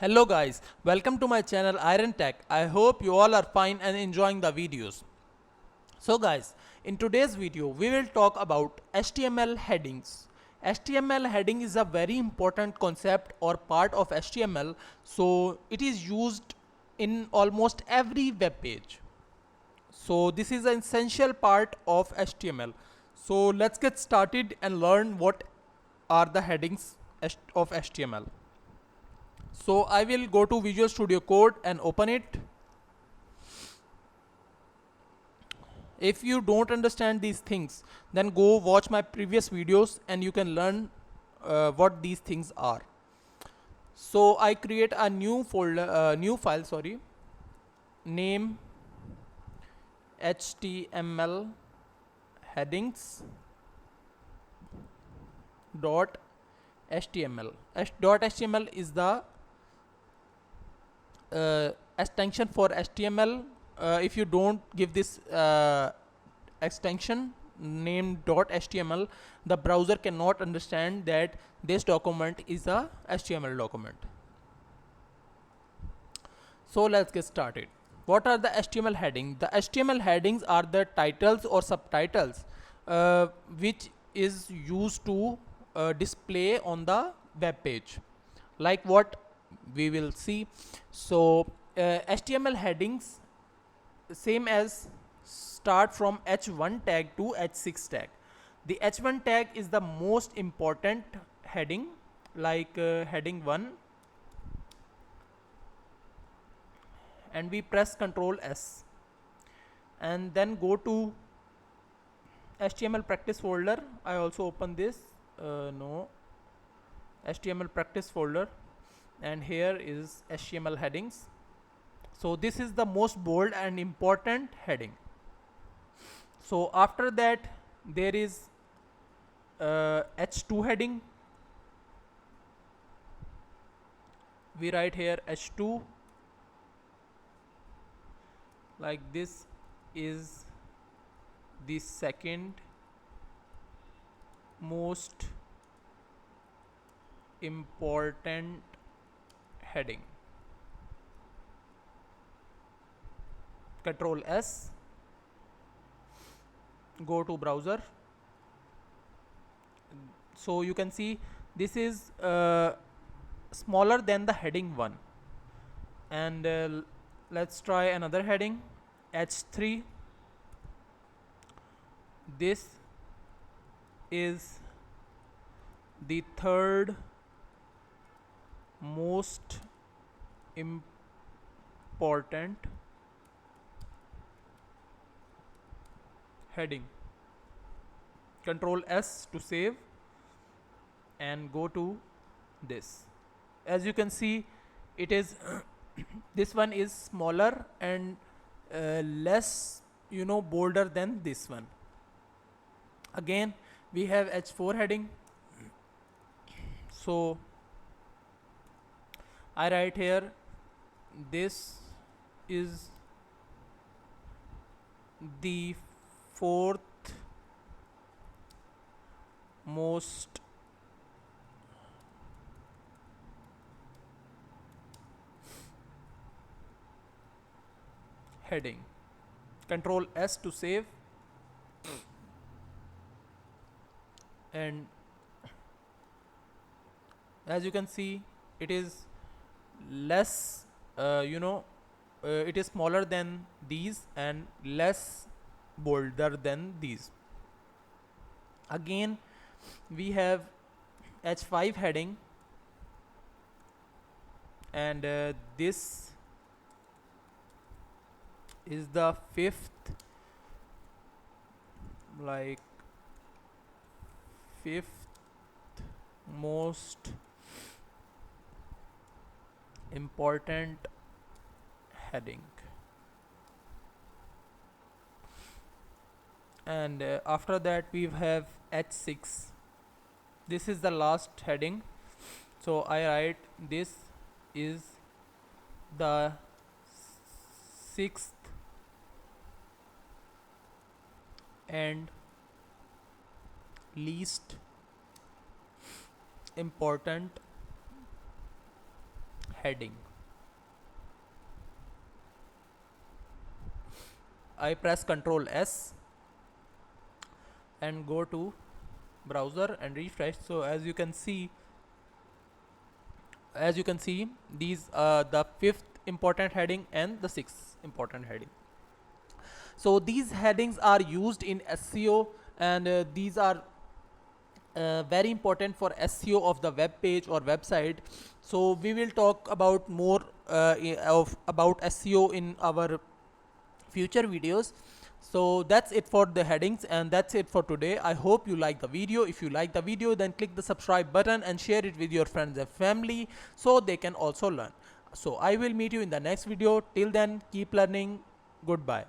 Hello guys, welcome to my channel Iron Tech. I hope you all are fine and enjoying the videos. So guys, in today's video we will talk about HTML headings. HTML heading is a very important concept or part of HTML, so it is used in almost every web page. So this is an essential part of HTML. So let's get started and learn what are the headings of HTML. So I will go to Visual Studio Code and open it. If you don't understand these things, then go watch my previous videos and you can learn what these things are. So I create a new folder, new file, sorry, name HTML headings dot HTML. Dot HTML is the extension for HTML. If you don't give this extension name .html, the browser cannot understand that this document is a HTML document. So let's get started. What are the HTML headings? The HTML headings are the titles or subtitles which is used to display on the web page, like what we will see. So HTML headings same as start from h1 tag to h6 tag. The h1 tag is the most important heading, like heading 1, and we press Ctrl S and then go to HTML practice folder. I also open this no HTML practice folder, and here is HTML headings. So this is the most bold and important heading. So after that there is h2 heading. We write here h2 like this is the second most important heading. Control S, go to browser. So you can see this is smaller than the heading 1, and let's try another heading h3. This is the third most important heading. Control S to save and go to this. As you can see, it is this one is smaller and less bolder than this one. Again we have h4 heading. So I write here this is the fourth most heading. Control S to save, and as you can see it is less it is smaller than these and less bolder than these. Again we have h5 heading, and this is the fifth most important heading. And after that we have h6. This is the last heading. So I write this is the sixth and least important heading. I press Ctrl S and go to browser and refresh. So as you can see, these the fifth important heading and the sixth important heading. So these headings are used in SEO, and these are very important for SEO of the web page or website. So we will talk about more about SEO in our future videos. So that's it for the headings, and that's it for today. I hope you like the video. If you like the video, then click the subscribe button and share it with your friends and family so they can also learn. So I will meet you in the next video. Till then, keep learning. Goodbye.